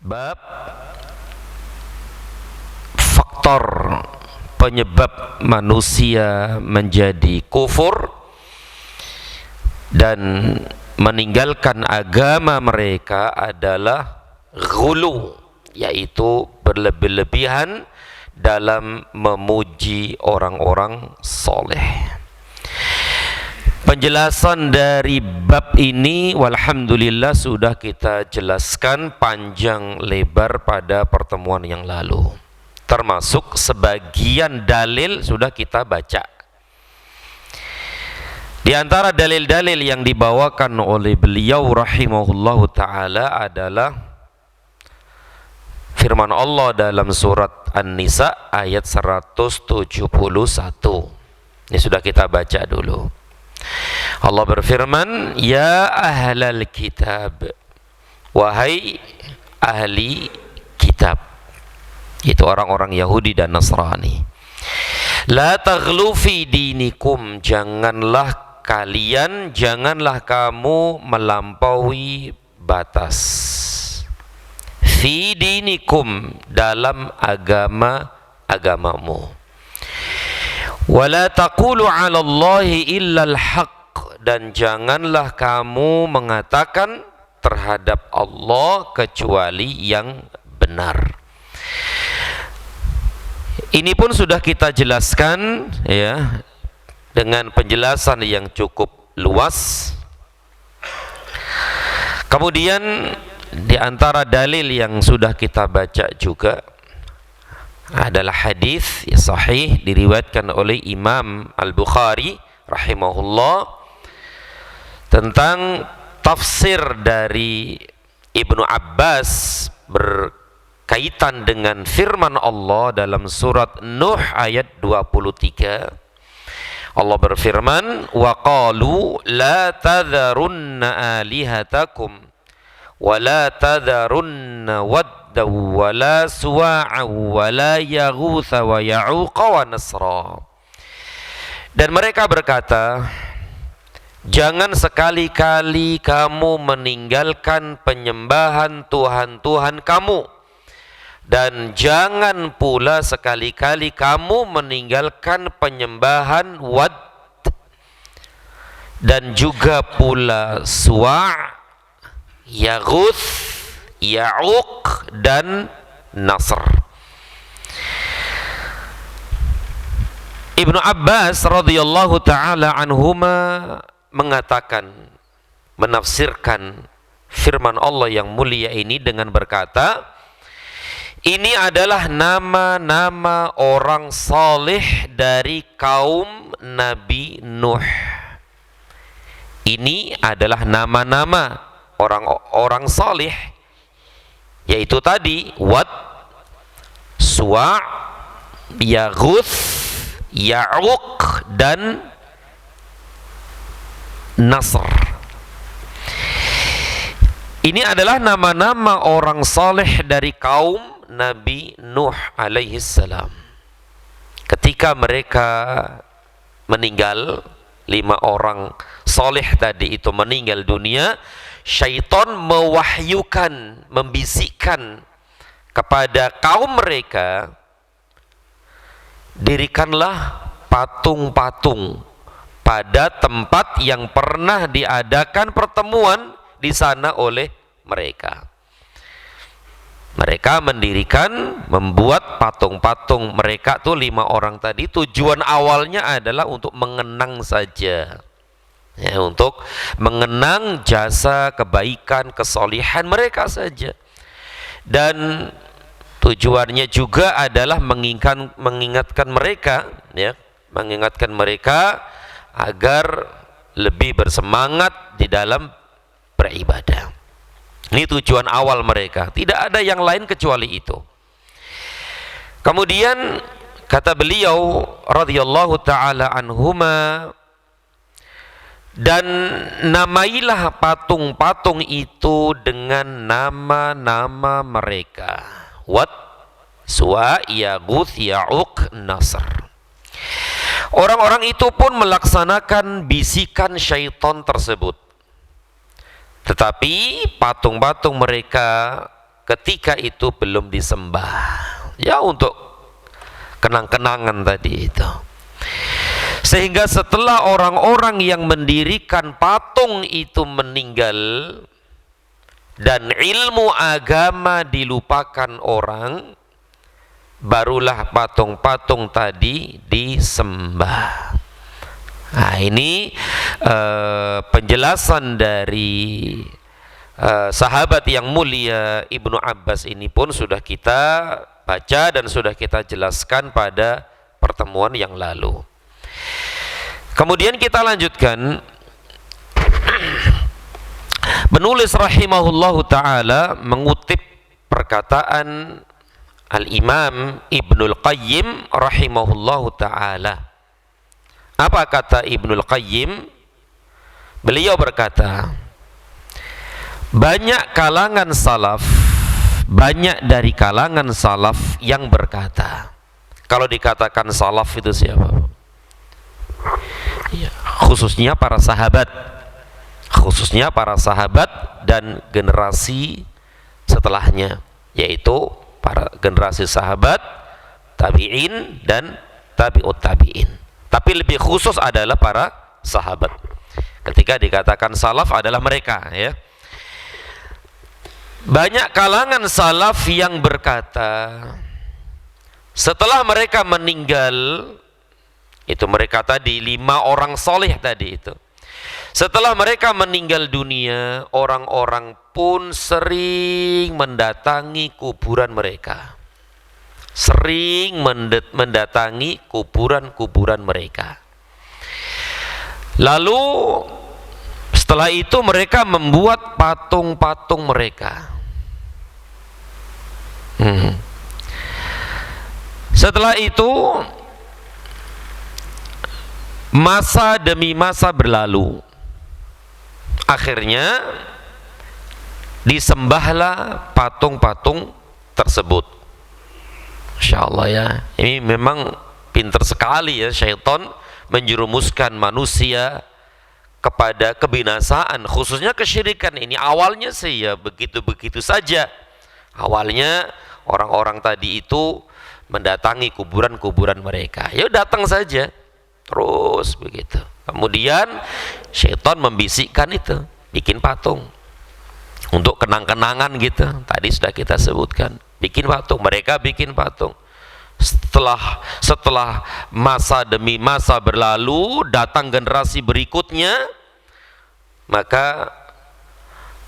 Bab faktor penyebab manusia menjadi kufur dan meninggalkan agama mereka adalah ghulu, yaitu berlebih-lebihan dalam memuji orang-orang soleh. Penjelasan dari bab ini walhamdulillah sudah kita jelaskan panjang lebar pada pertemuan yang lalu. Termasuk sebagian dalil sudah kita baca. Di antara dalil-dalil yang dibawakan oleh beliau rahimahullahu ta'ala adalah firman Allah dalam surat An-Nisa ayat 171. Ini sudah kita baca dulu. Allah berfirman, ya ahlal kitab, wahai ahli kitab, itu orang-orang Yahudi dan Nasrani, la taghlu fi dinikum, janganlah kamu melampaui batas, fi dinikum, dalam agamamu, wala taqulu 'ala Allahi illal haqq, dan janganlah kamu mengatakan terhadap Allah kecuali yang benar. Ini pun sudah kita jelaskan ya, dengan penjelasan yang cukup luas. Kemudian di antara dalil yang sudah kita baca juga adalah hadis sahih diriwayatkan oleh Imam Al-Bukhari rahimahullah tentang tafsir dari Ibnu Abbas berkaitan dengan firman Allah dalam surat Nuh ayat 23. Allah berfirman, wa qalu la tadharunna alihatakum wa la tadharunna wala suwa'a wala yaghutha wa ya'uqa wa nasra. Dan mereka berkata, jangan sekali-kali kamu meninggalkan penyembahan Tuhan-Tuhan kamu, dan jangan pula sekali-kali kamu meninggalkan penyembahan Wad dan juga pula Suwa', Yaghuth, Ya'uq dan Nasr. Ibnu Abbas radhiyallahu ta'ala anhuma mengatakan, menafsirkan firman Allah yang mulia ini dengan berkata, ini adalah nama-nama orang saleh dari kaum Nabi Nuh. Ini adalah nama-nama orang-orang saleh, yaitu tadi Wad, Suwa', Yaghuth, Ya'uq dan Nasr. Ini adalah nama-nama orang saleh dari kaum Nabi Nuh alaihi salam. Ketika mereka meninggal, 5 orang saleh tadi itu meninggal dunia, syaitan mewahyukan, membisikkan kepada kaum mereka, dirikanlah patung-patung pada tempat yang pernah diadakan pertemuan di sana oleh mereka. Mereka mendirikan, membuat patung-patung mereka tuh 5 orang tadi. Tujuan awalnya adalah untuk mengenang saja, ya, untuk mengenang jasa kebaikan, kesolihan mereka saja. Dan tujuannya juga adalah mengingatkan mereka, ya, mengingatkan mereka agar lebih bersemangat di dalam beribadah. Ini tujuan awal mereka, tidak ada yang lain kecuali itu. Kemudian kata beliau radhiyallahu ta'ala anhuma, dan namailah patung-patung itu dengan nama-nama mereka, Wad, Suwa', Yaghuth, Ya'uq, Nasr. Orang-orang itu pun melaksanakan bisikan syaitan tersebut. Tetapi patung-patung mereka ketika itu belum disembah. Ya untuk kenang-kenangan tadi itu. Sehingga setelah orang-orang yang mendirikan patung itu meninggal dan ilmu agama dilupakan orang, barulah patung-patung tadi disembah. Nah, ini penjelasan dari sahabat yang mulia Ibnu Abbas ini pun sudah kita baca dan sudah kita jelaskan pada pertemuan yang lalu. Kemudian kita lanjutkan. Penulis rahimahullahu ta'ala mengutip perkataan Al-Imam Ibnul Qayyim rahimahullahu ta'ala. Apa kata Ibnul Qayyim? Beliau berkata, banyak dari kalangan salaf yang berkata. Kalau dikatakan salaf itu siapa? Ya, khususnya para sahabat dan generasi setelahnya, yaitu para generasi sahabat, tabi'in dan tabi'ut tabi'in. Tapi lebih khusus adalah para sahabat. Ketika dikatakan salaf adalah mereka, ya. Banyak kalangan salaf yang berkata, setelah mereka meninggal, itu mereka tadi 5 orang soleh tadi itu. Setelah mereka meninggal dunia, orang-orang pun sering mendatangi kuburan mereka. Sering mendatangi kuburan-kuburan mereka. Lalu setelah itu mereka membuat patung-patung mereka. Setelah itu masa demi masa berlalu. Akhirnya disembahlah patung-patung tersebut. Masya Allah ya, ini memang pintar sekali ya syaitan menjerumuskan manusia kepada kebinasaan, khususnya kesyirikan ini. Awalnya sih ya begitu-begitu saja. Awalnya orang-orang tadi itu mendatangi kuburan-kuburan mereka. Ya datang saja, terus begitu. Kemudian syaitan membisikkan itu, bikin patung untuk kenang-kenangan gitu. Tadi sudah kita sebutkan, bikin patung. Mereka bikin patung. Setelah masa demi masa berlalu, datang generasi berikutnya, maka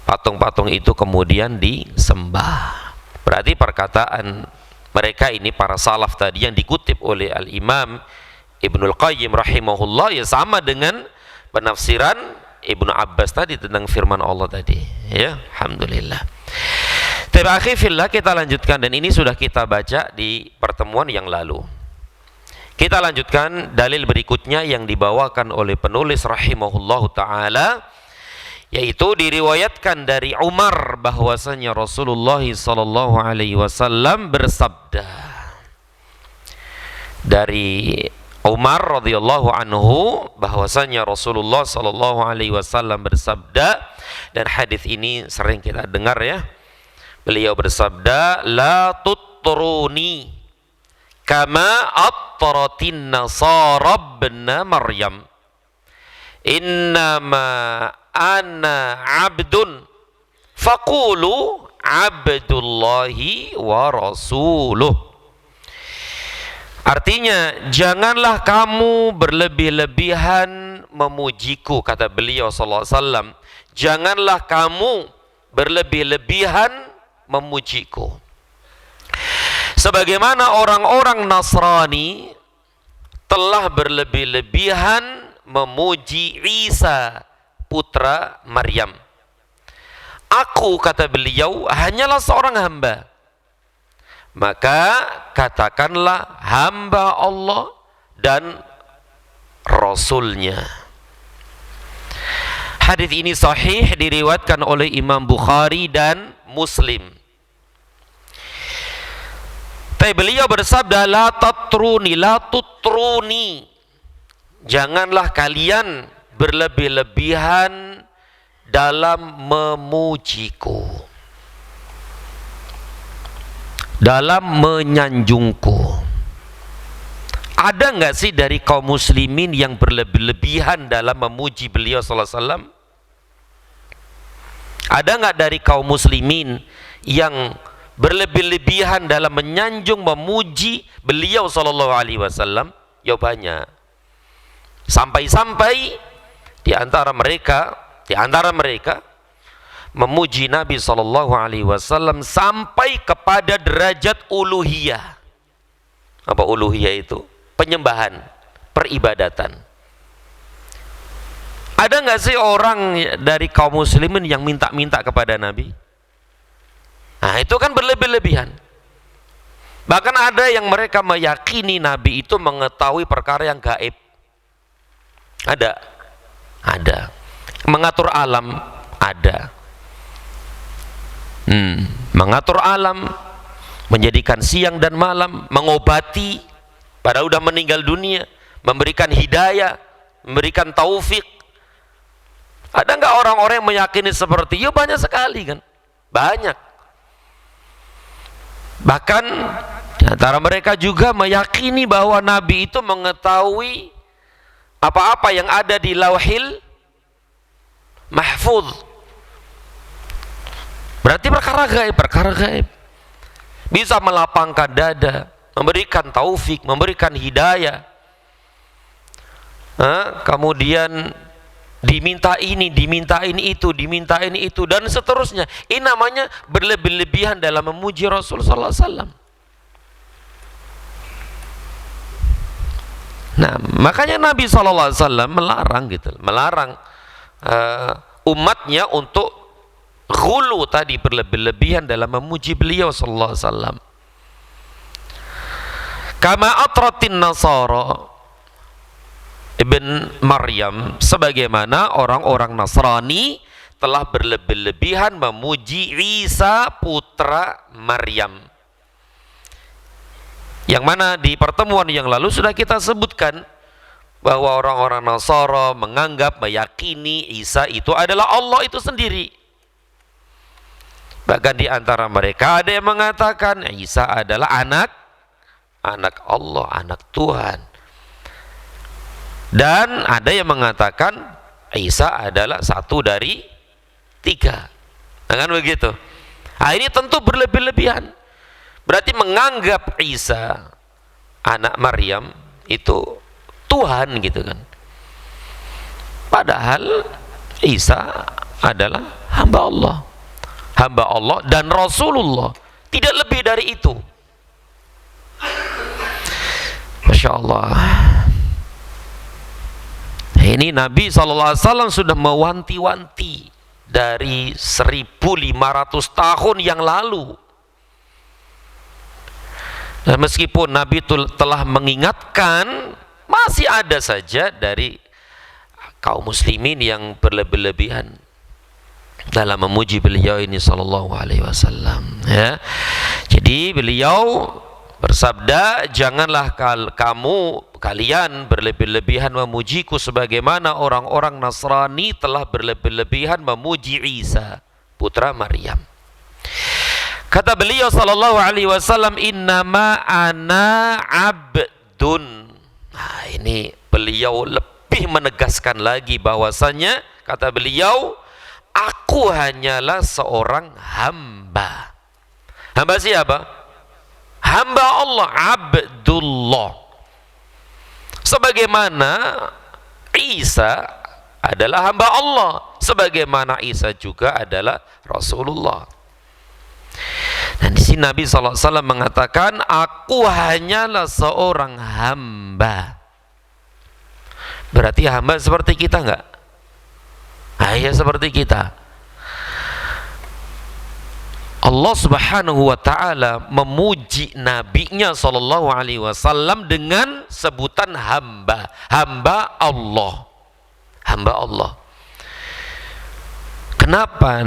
patung-patung itu kemudian disembah. Berarti perkataan mereka ini para salaf tadi yang dikutip oleh Al-Imam Ibnul Qayyim rahimahullah ya sama dengan penafsiran Ibnu Abbas tadi tentang firman Allah tadi, ya. Alhamdulillah. Terakhir kita lanjutkan, dan ini sudah kita baca di pertemuan yang lalu. Kita lanjutkan dalil berikutnya yang dibawakan oleh penulis rahimahullahu ta'ala, yaitu diriwayatkan dari Umar bahwasanya Rasulullah sallallahu alaihi wasallam bersabda. Dari Umar radhiyallahu anhu bahwasanya Rasulullah sallallahu alaihi wasallam bersabda, dan hadis ini sering kita dengar ya. Beliau bersabda, la tutruni kama attaratin nasara ibna Maryam, innama ana abdun faqulu abdullahi wa rasuluh. Artinya, janganlah kamu berlebih-lebihan memujiku, kata beliau sallallahu alaihi wasallam. Janganlah kamu berlebih-lebihan memujiku. Sebagaimana orang-orang Nasrani telah berlebih-lebihan memuji Isa putra Maryam. Aku, kata beliau, hanyalah seorang hamba. Maka katakanlah hamba Allah dan Rasulnya. Hadis ini sahih, diriwayatkan oleh Imam Bukhari dan Muslim. Tapi beliau bersabda, la tutruni, janganlah kalian berlebih-lebihan dalam memujiku. dalam menyanjungku. Ada nggak sih dari kaum muslimin yang berlebih-lebihan dalam memuji beliau sallallahu alaihi wasallam? Ada nggak dari kaum muslimin yang berlebih-lebihan dalam menyanjung memuji beliau sallallahu alaihi wasallam? Jawabannya, sampai-sampai di antara mereka memuji Nabi sallallahu alaihi wasallam sampai kepada derajat uluhiyah. Apa uluhiyah itu? Penyembahan, peribadatan. Ada nggak sih orang dari kaum muslimin yang minta-minta kepada Nabi? Nah, itu kan berlebih-lebihan. Bahkan ada yang mereka meyakini Nabi itu mengetahui perkara yang gaib. Ada. Mengatur alam, ada. Mengatur alam, menjadikan siang dan malam, mengobati pada udah meninggal dunia, memberikan hidayah, memberikan taufik. Ada nggak orang-orang yang meyakini seperti itu? Ya banyak sekali kan, banyak. Bahkan di antara mereka juga meyakini bahwa Nabi itu mengetahui apa-apa yang ada di Lauhil Mahfuz. Berarti perkara gaib. Bisa melapangkan dada, memberikan taufik, memberikan hidayah. Kemudian diminta ini itu dan seterusnya. Ini namanya berlebih-lebihan dalam memuji Rasul sallallahu alaihi wasallam. Nah, makanya Nabi sallallahu alaihi wasallam melarang umatnya untuk ghulu tadi, berlebih-lebihan dalam memuji beliau sallallahu alaihi wasallam. Kama atratin Nasara Ibn Maryam, sebagaimana orang-orang Nasrani telah berlebih-lebihan memuji Isa putra Maryam, yang mana di pertemuan yang lalu sudah kita sebutkan bahwa orang-orang Nasara meyakini Isa itu adalah Allah itu sendiri. Bahkan di antara mereka ada yang mengatakan Isa adalah anak Allah, anak Tuhan. Dan ada yang mengatakan Isa adalah satu dari 3. Nah, kan begitu. Nah, ini tentu berlebih-lebihan. Berarti menganggap Isa anak Maryam itu Tuhan gitu kan. Padahal Isa adalah hamba Allah dan Rasulullah, tidak lebih dari itu. Masya Allah. Ini Nabi SAW sudah mewanti-wanti dari 1500 tahun yang lalu. Dan meskipun Nabi telah mengingatkan, masih ada saja dari kaum muslimin yang berlebih-lebihan dalam memuji beliau ini sallallahu alaihi wasallam, ya. Jadi beliau bersabda, janganlah kalian berlebih-lebihan memujiku sebagaimana orang-orang Nasrani telah berlebih-lebihan memuji Isa putra Maryam. Kata beliau sallallahu alaihi wasallam, innama ana abdun. Nah, ini beliau lebih menegaskan lagi bahwasanya, kata beliau, aku hanyalah seorang hamba. Hamba siapa? Hamba Allah, Abdullah. Sebagaimana Isa adalah hamba Allah, sebagaimana Isa juga adalah Rasulullah. Dan di sini Nabi SAW mengatakan, aku hanyalah seorang hamba. Berarti hamba seperti kita enggak? Ya seperti kita. Allah Subhanahu wa taala memuji nabinya sallallahu alaihi wasallam dengan sebutan hamba, hamba Allah. Hamba Allah. Kenapa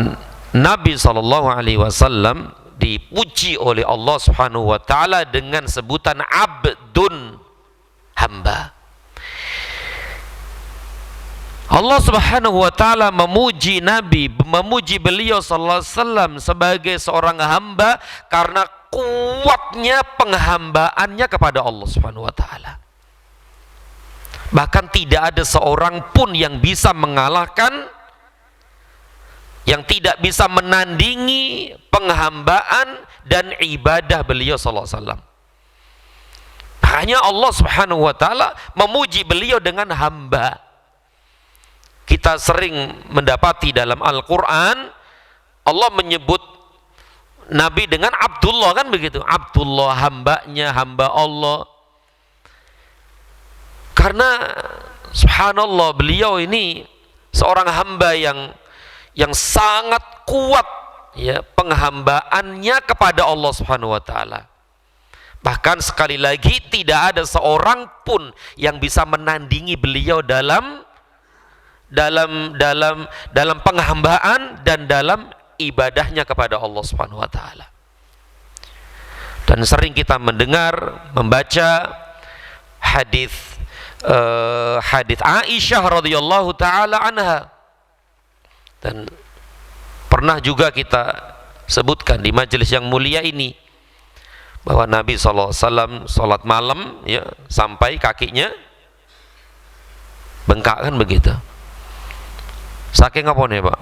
Nabi sallallahu alaihi wasallam dipuji oleh Allah Subhanahu wa taala dengan sebutan abdun, hamba? Allah Subhanahu wa taala memuji Nabi, memuji beliau sallallahu alaihi wasallam sebagai seorang hamba karena kuatnya penghambaannya kepada Allah Subhanahu wa taala. Bahkan tidak ada seorang pun yang bisa mengalahkan, yang tidak bisa menandingi penghambaan dan ibadah beliau sallallahu alaihi wasallam. Hanya Allah Subhanahu wa taala memuji beliau dengan hamba. Kita sering mendapati dalam Al-Qur'an Allah menyebut Nabi dengan Abdullah, kan begitu. Abdullah, hambanya, hamba Allah. Karena subhanallah, beliau ini seorang hamba yang sangat kuat ya penghambaannya kepada Allah Subhanahu wa taala. Bahkan sekali lagi tidak ada seorang pun yang bisa menandingi beliau dalam penghambaan dan dalam ibadahnya kepada Allah Subhanahu wa taala. Dan sering kita mendengar, membaca hadis Aisyah radhiyallahu taala anha, dan pernah juga kita sebutkan di majelis yang mulia ini bahwa Nabi SAW sholat malam ya sampai kakinya bengkak, kan begitu. Saking apa nih Pak?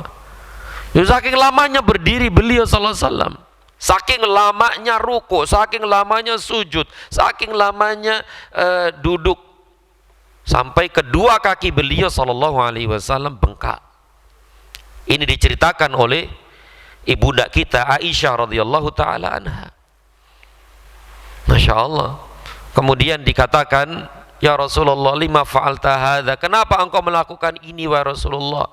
Ya, saking lamanya berdiri beliau SAW, saking lamanya ruku, saking lamanya sujud, saking lamanya duduk, sampai kedua kaki beliau sallallahu alaihi wasallam bengkak. Ini diceritakan oleh ibunda kita Aisyah radhiyallahu taala anha. Masya Allah. Kemudian dikatakan, ya Rasulullah, lima fa'alta hadza, kenapa engkau melakukan ini wahai Rasulullah?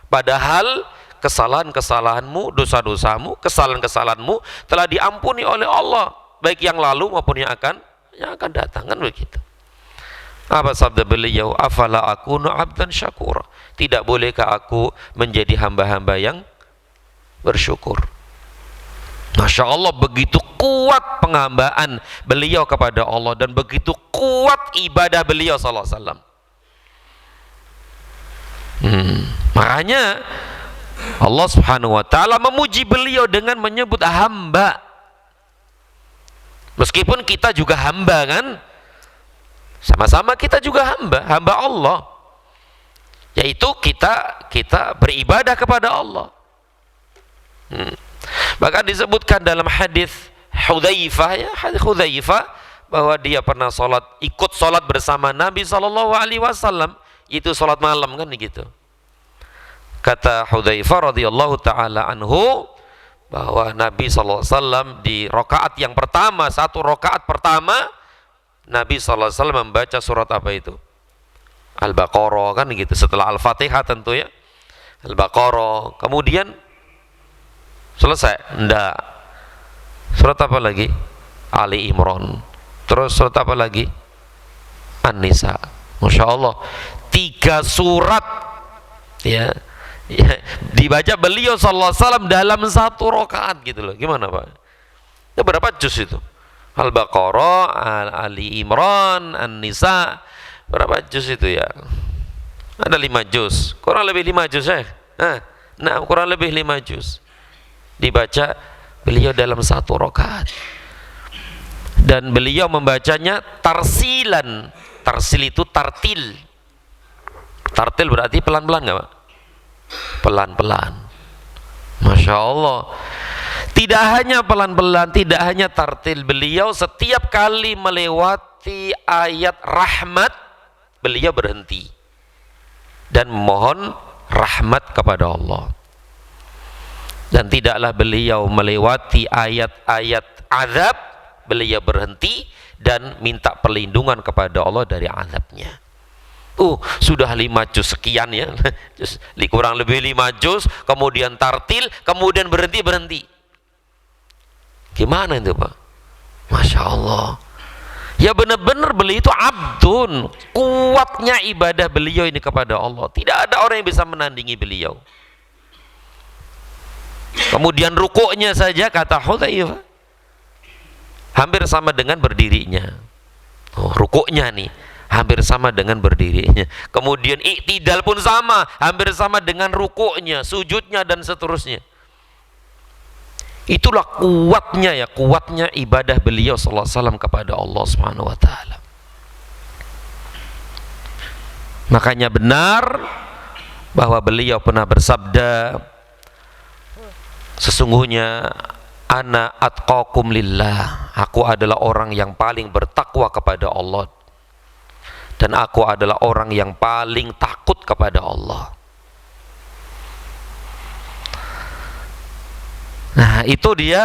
Padahal kesalahan-kesalahanmu, dosa-dosamu, kesalahan-kesalahanmu telah diampuni oleh Allah, baik yang lalu maupun yang akan datang, kan begitu. Apa sabda beliau? Afala akunu abdan syakura, tidak bolehkah aku menjadi hamba-hamba yang bersyukur? Masya Allah, begitu kuat penghambaan beliau kepada Allah dan begitu kuat ibadah beliau sallallahu alaihi wasallam. Makanya Allah Subhanahu wa taala memuji beliau dengan menyebut hamba. Meskipun kita juga hamba, kan? Sama-sama kita juga hamba Allah. Yaitu kita beribadah kepada Allah. Bahkan disebutkan dalam hadis Hudzaifah, ya, hadis Hudzaifah, bahwa dia pernah ikut sholat bersama Nabi sallallahu alaihi wasallam, itu sholat malam, kan gitu. Kata Hudzaifah radhiyallahu taala anhu bahwa Nabi sallallahu alaihi wasallam di rakaat yang pertama, satu rakaat pertama, Nabi sallallahu alaihi wasallam membaca surat apa itu? Al-Baqarah, kan gitu. Setelah Al-Fatihah tentu ya. Al-Baqarah. Kemudian selesai? Enggak. Surat apa lagi? Ali Imran. Terus surat apa lagi? An-Nisa. Masya Allah, 3 surat ya, dibaca beliau sallallahu alaihi wasallam dalam satu rakaat gitu loh. Gimana Pak? Ya, berapa juz itu? Al-Baqarah, Ali Imran, An-Nisa, berapa juz itu ya? Ada 5 juz, kurang lebih 5 juz ya. Nah, kurang lebih 5 juz dibaca beliau dalam satu rakaat. Dan beliau membacanya tarsilan. Tarsil itu tartil. Tartil berarti pelan-pelan nggak Pak? Pelan-pelan. Masya Allah. Tidak hanya pelan-pelan, tidak hanya tartil, beliau setiap kali melewati ayat rahmat, beliau berhenti dan mohon rahmat kepada Allah. Dan tidaklah beliau melewati ayat-ayat azab, beliau berhenti dan minta perlindungan kepada Allah dari azabnya. Sudah 5 juz sekian ya, kurang lebih 5 juz, kemudian tartil, kemudian berhenti. Gimana itu Pak? Masya Allah. Ya benar-benar beliau itu abdun. Kuatnya ibadah beliau ini kepada Allah. Tidak ada orang yang bisa menandingi beliau. Kemudian rukuknya saja, kata Hudzaifah, hampir sama dengan berdirinya. Rukuknya nih hampir sama dengan berdirinya. Kemudian iktidal pun sama, hampir sama dengan rukuknya, sujudnya dan seterusnya. Itulah kuatnya ibadah beliau sallallahu alaihi wasallam kepada Allah Subhanahu wa taala. Makanya benar bahwa beliau pernah bersabda, sesungguhnya ana atqakum lillah, aku adalah orang yang paling bertakwa kepada Allah, dan aku adalah orang yang paling takut kepada Allah. Nah, itu dia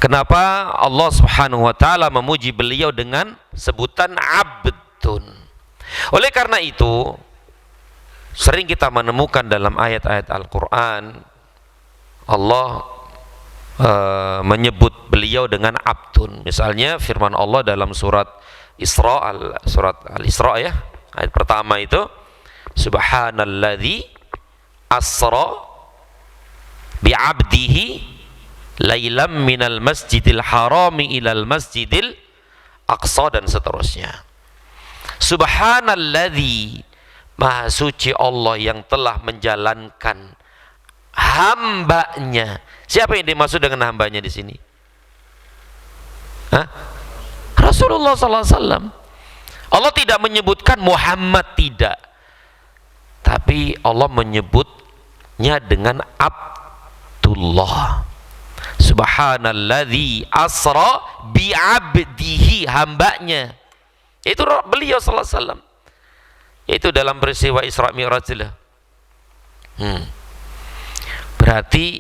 kenapa Allah Subhanahu wa taala memuji beliau dengan sebutan abdun. Oleh karena itu, sering kita menemukan dalam ayat-ayat Al-Qur'an Allah menyebut beliau dengan abdun. Misalnya firman Allah dalam surat Al-Isra ya, ayat pertama itu, subhanalladzi asra bi'abdihi lailam minal masjidil harami ilal masjidil aqsa, dan seterusnya. Subhanalladzi, maha suci Allah yang telah menjalankan hambanya. Siapa yang dimaksud dengan hambanya di sini? Hah? Rasulullah sallallahu alaihi wasallam. Allah tidak menyebutkan Muhammad, tidak, tapi Allah menyebutnya dengan Abdullah. Subhanalladzi asra bi'abdihi, hambanya. Itu beliau sallallahu alaihi wasallam. Yaitu dalam peristiwa Isra Mi'raj. Berarti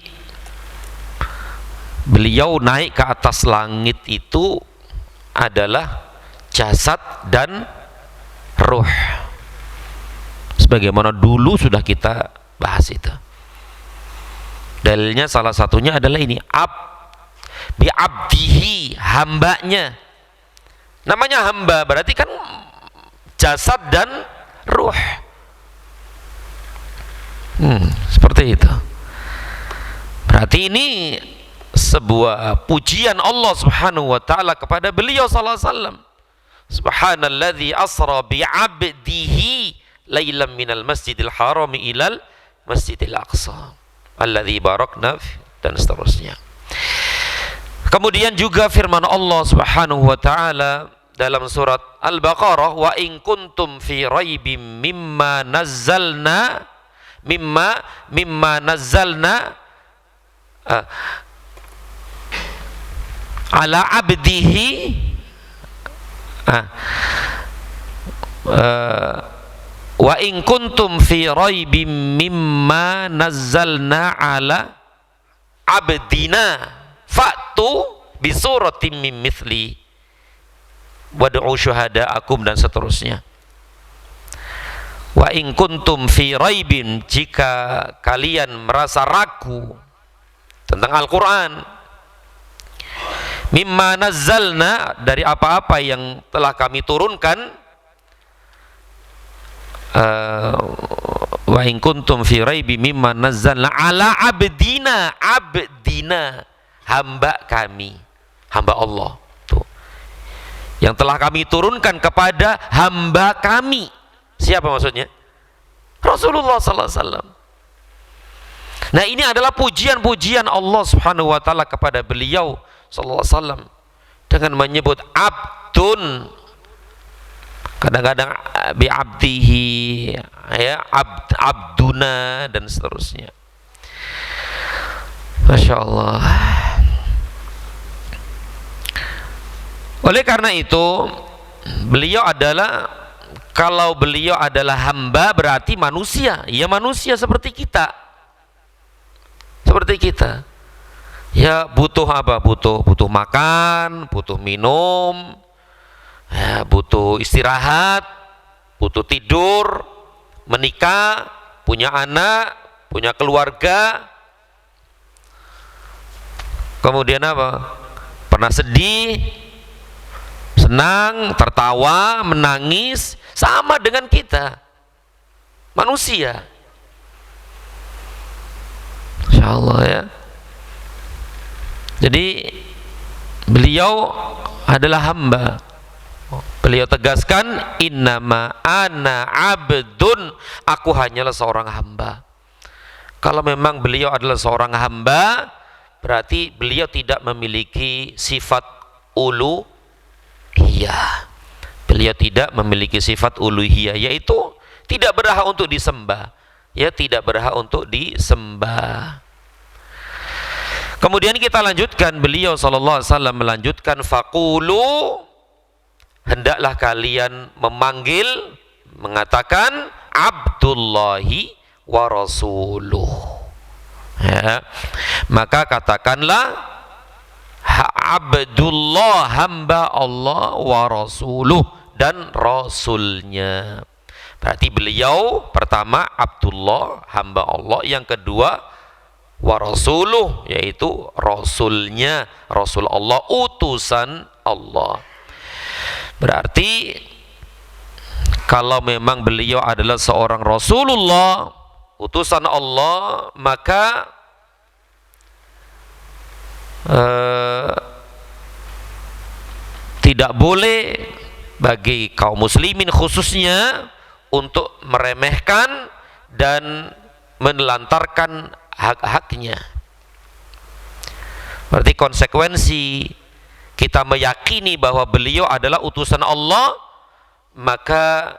beliau naik ke atas langit itu adalah jasad dan ruh. Sebagaimana dulu sudah kita bahas itu. Dalilnya salah satunya adalah ini, bi'abdihi, hambanya. Namanya hamba berarti kan jasad dan ruh. Seperti itu. Berarti ini sebuah pujian Allah Subhanahu wa taala kepada beliau sallallahu alaihi wasallam. Subhanalladzi asra bi'abdihi lailam minal masjidil harami ilal masjidil aqsa alladzi barakna, dan seterusnya. Kemudian juga firman Allah Subhanahu wa taala dalam surat Al-Baqarah, wa in kuntum fi raibim mimma nazzalna ala abdihi wa in kuntum fi raibim mimma nazzalna ala abdina fa'tu bi suratin min mithli wad'u syuhada'akum, dan seterusnya. Wa in kuntum fi raibin, jika kalian merasa ragu tentang Al-Qur'an, mimma nazzalna, dari apa-apa yang telah kami turunkan, wa in kuntum fi raibi mimma nazzalna ala abdina, hamba kami, hamba Allah tuh, yang telah kami turunkan kepada hamba kami. Siapa maksudnya? Rasulullah sallallahu alaihi wasallam. Nah, ini adalah pujian-pujian Allah Subhanahu wa taala kepada beliau sallallahu alaihi wasallam dengan menyebut abdun, kadang-kadang bi'abdihi, ya, abduna, dan seterusnya. Masya Allah. Oleh karena itu, beliau adalah, kalau beliau adalah hamba berarti manusia. Ya, manusia seperti kita. Seperti kita. Ya, butuh apa? Butuh makan, butuh minum, ya, butuh istirahat, butuh tidur, menikah, punya anak, punya keluarga. Kemudian apa? Pernah sedih, senang, tertawa, menangis, sama dengan kita, manusia. Insya Allah ya. Jadi beliau adalah hamba. Beliau tegaskan, innama ana abdun, aku hanyalah seorang hamba. Kalau memang beliau adalah seorang hamba, berarti beliau tidak memiliki sifat uluhiyah. Beliau tidak memiliki sifat uluhiyah, yaitu tidak berhak untuk disembah. Ya, tidak berhak untuk disembah. Kemudian kita lanjutkan, beliau SAW melanjutkan, faqulu, hendaklah kalian memanggil, mengatakan Abdullahi wa rasuluh. Ya, maka katakanlah Abdullah, hamba Allah, wa rasuluh, dan rasulnya. Berarti beliau pertama Abdullah, hamba Allah, yang kedua wa rasuluh, yaitu rasulnya, rasul Allah, utusan Allah. Berarti kalau memang beliau adalah seorang Rasulullah, utusan Allah, maka tidak boleh bagi kaum muslimin khususnya untuk meremehkan dan menelantarkan hak-haknya. Berarti konsekuensi kita meyakini bahwa beliau adalah utusan Allah, maka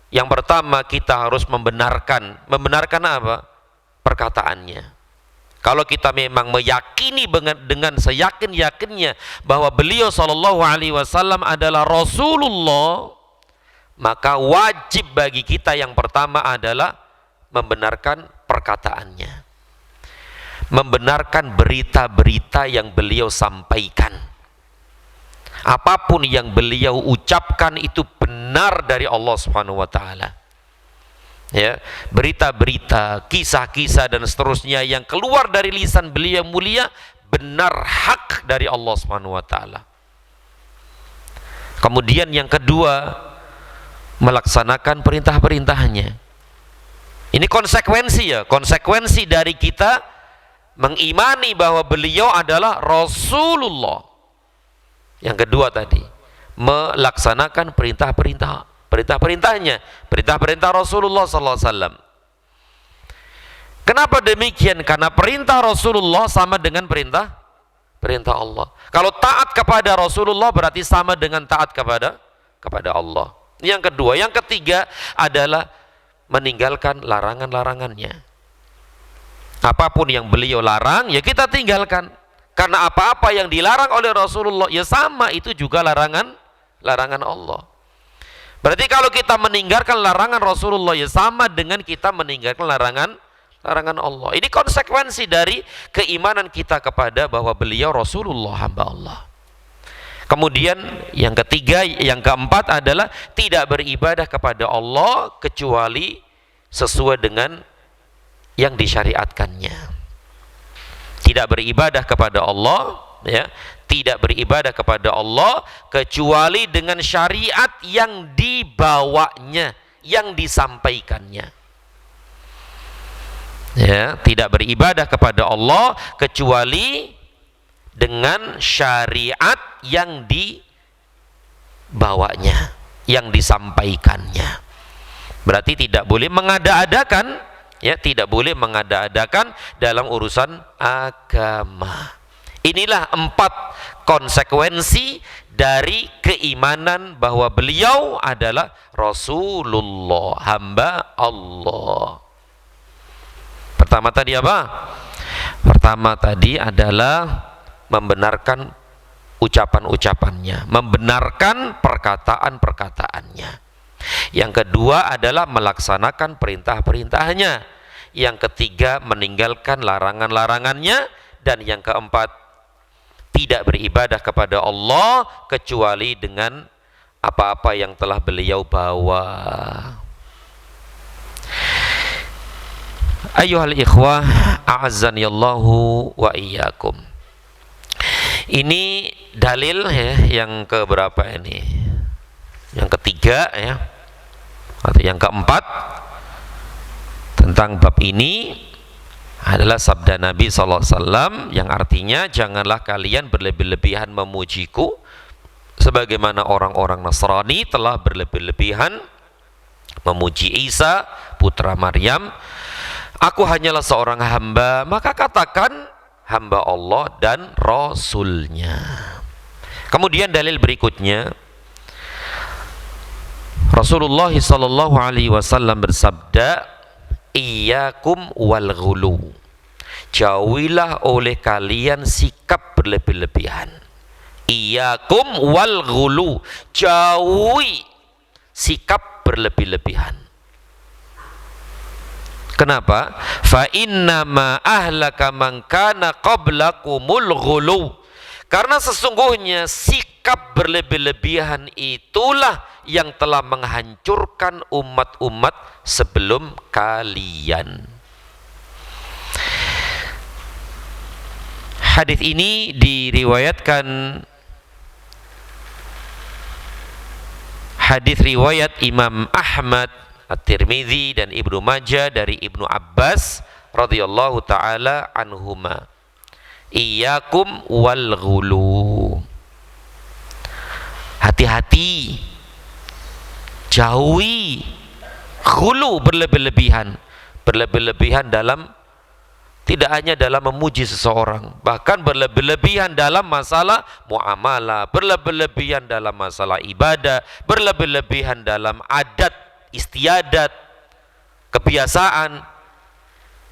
yang pertama kita harus membenarkan apa? Perkataannya. Kalau kita memang meyakini dengan seyakin-yakinnya bahwa beliau SAW adalah Rasulullah, maka wajib bagi kita yang pertama adalah membenarkan perkataannya, membenarkan berita-berita yang beliau sampaikan. Apapun yang beliau ucapkan itu benar dari Allah Subhanahu wa taala. Ya, berita-berita, kisah-kisah dan seterusnya yang keluar dari lisan beliau mulia benar hak dari Allah Subhanahu wa taala. Kemudian yang kedua, melaksanakan perintah-perintahnya. Ini konsekuensi ya, konsekuensi dari kita mengimani bahwa beliau adalah Rasulullah. Yang kedua tadi, melaksanakan perintahnya, perintah Rasulullah SAW. Kenapa demikian? Karena perintah Rasulullah sama dengan perintah Allah. Kalau taat kepada Rasulullah berarti sama dengan taat kepada Allah. Yang kedua, yang ketiga adalah meninggalkan larangan-larangannya. Apapun yang beliau larang, ya kita tinggalkan. Karena apa-apa yang dilarang oleh Rasulullah, ya sama itu juga larangan Allah. Berarti kalau kita meninggalkan larangan Rasulullah, ya sama dengan kita meninggalkan larangan Allah. Ini konsekuensi dari keimanan kita kepada bahwa beliau Rasulullah, hamba Allah. Kemudian yang ketiga, yang keempat adalah tidak beribadah kepada Allah kecuali sesuai dengan yang disyariatkannya. Tidak beribadah kepada Allah, ya, tidak beribadah kepada Allah kecuali dengan syariat yang dibawanya, yang disampaikannya. Ya, tidak beribadah kepada Allah kecuali dengan syariat yang dibawanya, yang disampaikannya. Berarti tidak boleh mengada-adakan, ya, tidak boleh mengada-adakan dalam urusan agama. Inilah 4 konsekuensi dari keimanan bahwa beliau adalah Rasulullah, hamba Allah. Pertama tadi apa? Pertama tadi adalah membenarkan ucapan-ucapannya, membenarkan perkataan-perkataannya. Yang kedua adalah melaksanakan perintah-perintahnya. Yang ketiga meninggalkan larangan-larangannya. Dan yang keempat tidak beribadah kepada Allah kecuali dengan apa-apa yang telah beliau bawa. Ayyuhal ikhwah, a'azzaniyallahu wa iyyakum. Ini dalil ya, yang keberapa ini? Yang ketiga ya, atau yang keempat tentang bab ini adalah sabda Nabi SAW yang artinya janganlah kalian berlebih-lebihan memujiku sebagaimana orang-orang Nasrani telah berlebih-lebihan memuji Isa putra Maryam. Aku hanyalah seorang hamba. Maka katakan hamba Allah dan Rasulnya. Kemudian dalil berikutnya, Rasulullah sallallahu alaihi wasallam bersabda, "Iyyakum wal ghulu." Jauhilah oleh kalian sikap berlebih-lebihan. Iyyakum wal ghulu. Jauhi sikap berlebih-lebihan. Kenapa? Fa inna ma ahlaka man kana qablakumul ghulu. Karena sesungguhnya sikap berlebih-lebihan itulah yang telah menghancurkan umat-umat sebelum kalian. Hadis ini diriwayatkan, hadis riwayat Imam Ahmad, At-Tirmidzi dan Ibnu Majah dari Ibnu Abbas radhiyallahu taala anhuma. Iyyakum wal ghulu. Hati-hati, jauhi ghulu, berlebih-lebihan. Berlebih-lebihan dalam, tidak hanya dalam memuji seseorang, bahkan berlebih-lebihan dalam masalah muamalah, berlebih-lebihan dalam masalah ibadah, berlebih-lebihan dalam adat, istiadat, kebiasaan.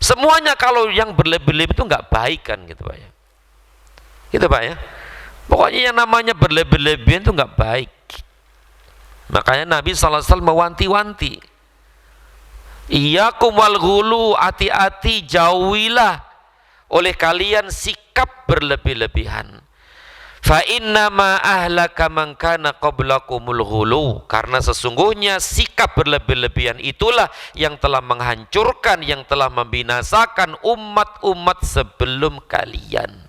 Semuanya kalau yang berlebih-lebih itu nggak baik kan, gitu Pak ya. Gitu Pak ya. Pokoknya yang namanya berlebih-lebihan itu nggak baik. Makanya Nabi sallallahu alaihi wasallam mewanti-wanti, iyyakum wal ghulu, hati-hati, jauhilah oleh kalian sikap berlebih-lebihan. Fa inna ma ahlaka man kana qablakumul ghulu. Karena sesungguhnya sikap berlebih-lebihan itulah yang telah menghancurkan, yang telah membinasakan umat-umat sebelum kalian.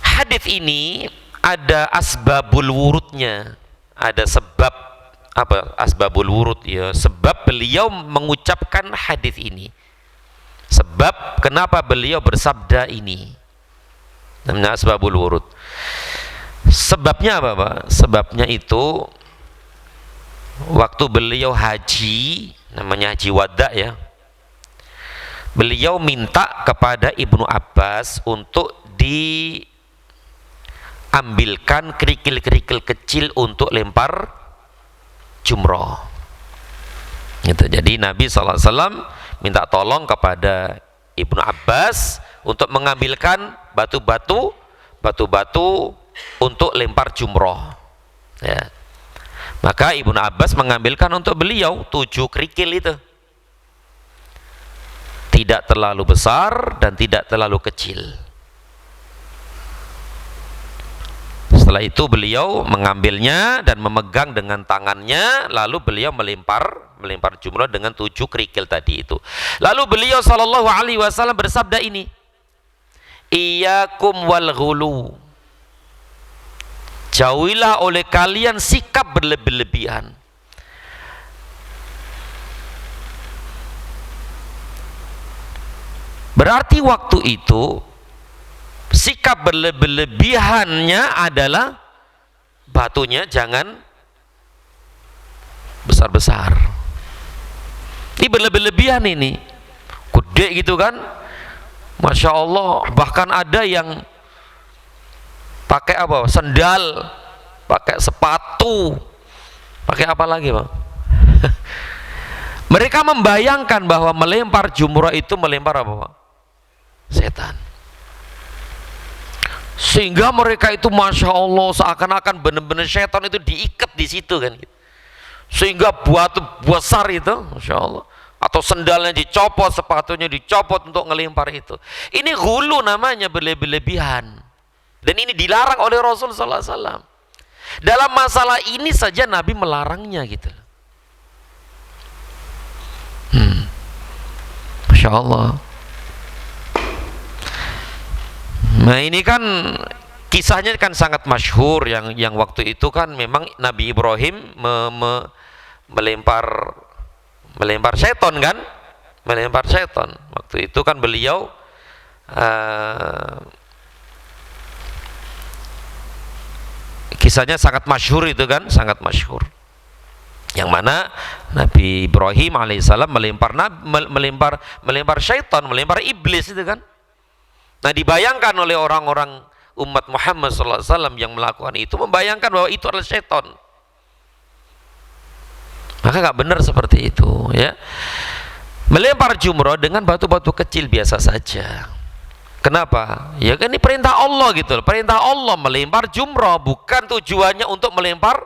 Hadis ini ada asbabul wurudnya, ada sebab apa, asbabul wurud ya, sebab beliau mengucapkan hadis ini, sebab kenapa beliau bersabda ini, namanya asbabul wurud. Sebabnya apa Pak? Sebabnya itu waktu beliau haji, namanya haji wada ya, beliau minta kepada Ibnu Abbas untuk diambilkan kerikil-kerikil kecil untuk lempar jumroh. Gitu. Jadi Nabi SAW minta tolong kepada Ibnu Abbas untuk mengambilkan batu-batu untuk lempar jumroh. Ya. Maka Ibnu Abbas mengambilkan untuk beliau 7 kerikil itu. Tidak terlalu besar dan tidak terlalu kecil. Setelah itu beliau mengambilnya dan memegang dengan tangannya, lalu beliau melempar jumroh dengan 7 kerikil tadi itu. Lalu beliau sallallahu alaihi wasallam bersabda ini, iyyakum wal ghulu. Jauhilah oleh kalian sikap berlebih-lebihan. Berarti waktu itu sikap berlebih-lebihannya adalah batunya jangan besar-besar. Ini berlebih-lebihan, ini gede gitu kan, Masya Allah. Bahkan ada yang pakai apa, sendal, pakai sepatu, pakai apa lagi Pak? Mereka membayangkan bahwa melempar jumrah itu melempar apa Pak? Setan. Sehingga mereka itu Masya Allah seakan-akan benar-benar setan itu diikat di situ kan, sehingga batu besar itu Masya Allah, atau sendalnya dicopot, sepatunya dicopot untuk ngelempar itu. Ini ghulu namanya, berlebih-lebihan, dan ini dilarang oleh Rasul sallallahu alaihi wasallam. Dalam masalah ini saja Nabi melarangnya gitu. Masya Allah. Nah ini kan kisahnya kan sangat masyhur, yang waktu itu kan memang Nabi Ibrahim melempar seton kan, melempar seton. Waktu itu kan beliau kisahnya sangat masyhur itu kan, sangat masyhur. Yang mana Nabi Ibrahim alaihissalam melempar seton, melempar iblis itu kan. Nah, dibayangkan oleh orang-orang umat Muhammad SAW yang melakukan itu, membayangkan bahwa itu adalah syaitan. Maka nggak benar seperti itu, ya. Melempar jumroh dengan batu-batu kecil biasa saja. Kenapa? Ya kan ini perintah Allah gitu loh. Perintah Allah melempar jumroh, bukan tujuannya untuk melempar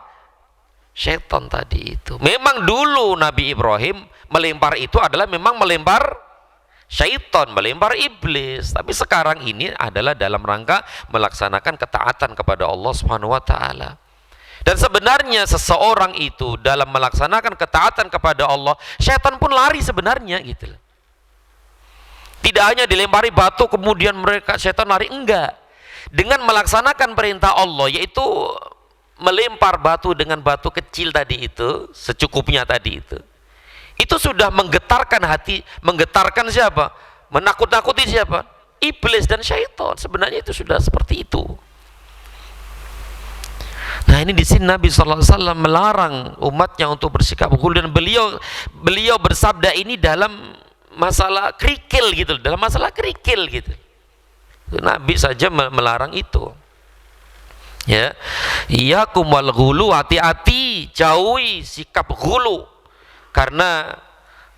syaitan tadi itu. Memang dulu Nabi Ibrahim melempar itu adalah memang melempar syaitan, melempar iblis. Tapi sekarang ini adalah dalam rangka melaksanakan ketaatan kepada Allah Subhanahu wa taala. Dan sebenarnya seseorang itu dalam melaksanakan ketaatan kepada Allah, syaitan pun lari sebenarnya gitu loh. Tidak hanya dilempari batu kemudian syaitan lari, enggak. Dengan melaksanakan perintah Allah, yaitu melempar batu dengan batu kecil tadi itu, secukupnya tadi itu sudah menggetarkan hati, menggetarkan siapa? Menakut-nakuti siapa? Iblis dan syaitan. Sebenarnya itu sudah seperti itu. Nah, ini di sini Nabi SAW melarang umatnya untuk bersikap ghulu, dan beliau bersabda ini dalam masalah kerikil gitu, dalam masalah kerikil gitu. Nabi saja melarang itu. Ya, iyyakum wal ghulu, hati-hati, jauhi sikap ghulu, karena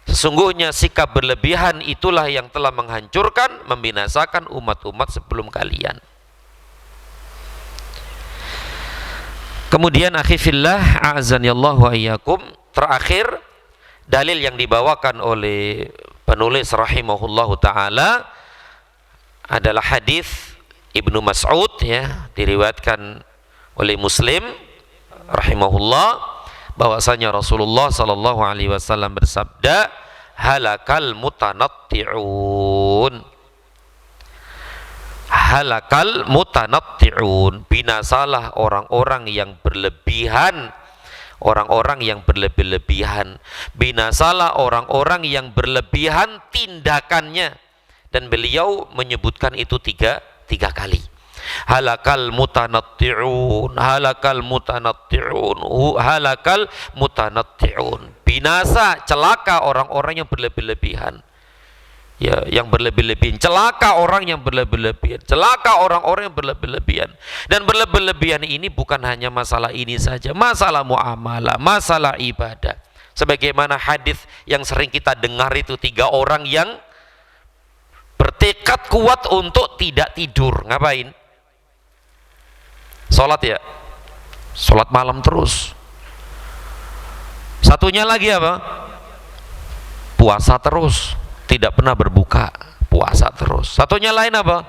sesungguhnya sikap berlebihan itulah yang telah menghancurkan, membinasakan umat-umat sebelum kalian. Kemudian akhifillah a'azanillahu wa iyyakum, terakhir dalil yang dibawakan oleh penulis rahimahullahu taala adalah hadis Ibnu Mas'ud, ya, diriwayatkan oleh Muslim rahimahullah, bahwasanya Rasulullah sallallahu alaihi wasallam bersabda, halakal mutanatti'un, halakal mutanatti'un, binasalah orang-orang yang berlebihan, orang-orang yang berlebihan, binasalah orang-orang yang berlebihan tindakannya. Dan beliau menyebutkan itu tiga kali. Halakal mutanatti'un, halakal mutanatti'un, halakal mutanatti'un, binasa, celaka orang-orang yang berlebihan. Ya, yang berlebihan, celaka orang yang berlebihan, celaka orang-orang yang berlebihan. Dan berlebihan ini bukan hanya masalah ini saja, masalah muamalah, masalah ibadah. Sebagaimana hadis yang sering kita dengar itu, 3 orang yang bertekad kuat untuk tidak tidur. Ngapain? Sholat, ya, sholat malam terus. Satunya lagi apa? Puasa terus, tidak pernah berbuka, puasa terus. Satunya lain apa?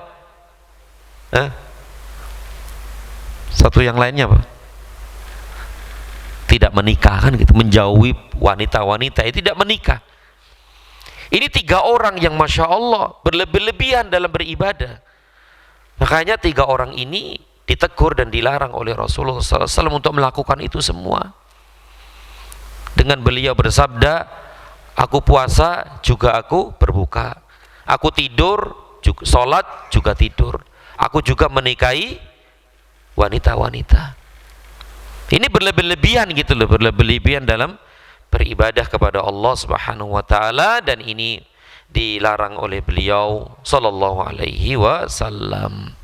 Satu yang lainnya apa? Tidak menikah, kan gitu, menjauhi wanita-wanita, tidak menikah. Ini 3 orang yang Masya Allah berlebihan dalam beribadah. Makanya 3 orang ini ditegur dan dilarang oleh Rasulullah SAW untuk melakukan itu semua. Dengan beliau bersabda, aku puasa juga aku berbuka, aku tidur juga, sholat juga tidur, aku juga menikahi wanita-wanita. Ini berlebihan gitu loh, berlebihan dalam beribadah kepada Allah Subhanahu wa taala, dan ini dilarang oleh beliau sallallahu alaihi wasallam.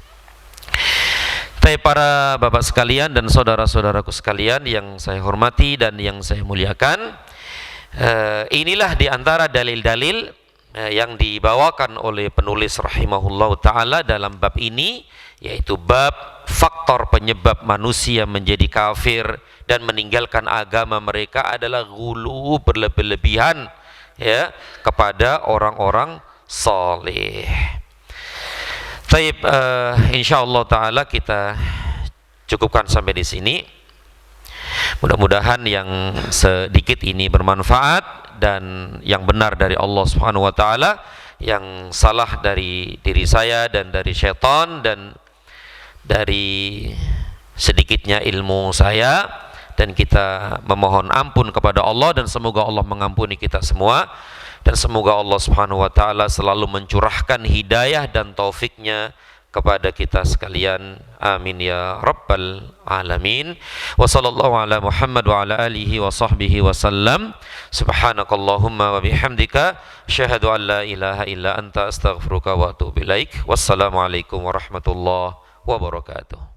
Para bapak sekalian dan saudara-saudaraku sekalian yang saya hormati dan yang saya muliakan, inilah diantara dalil-dalil yang dibawakan oleh penulis rahimahullah ta'ala dalam bab ini, yaitu bab faktor penyebab manusia menjadi kafir dan meninggalkan agama mereka adalah ghulu, berlebihan, ya, kepada orang-orang saleh. Baik, insyaallah taala kita cukupkan sampai di sini. Mudah-mudahan yang sedikit ini bermanfaat dan yang benar dari Allah Subhanahu wa taala, yang salah dari diri saya dan dari syaitan dan dari sedikitnya ilmu saya, dan kita memohon ampun kepada Allah, dan semoga Allah mengampuni kita semua, dan semoga Allah Subhanahu wa taala selalu mencurahkan hidayah dan taufiknya kepada kita sekalian. Amin ya rabbal alamin. Wa sallallahu ala Muhammad wa ala alihi wa sahbihi wa sallam. Subhanakallahumma wa bihamdika asyhadu an la ilaha illa anta astaghfiruka wa atubu ilaik. Wassalamualaikum warahmatullahi wabarakatuh.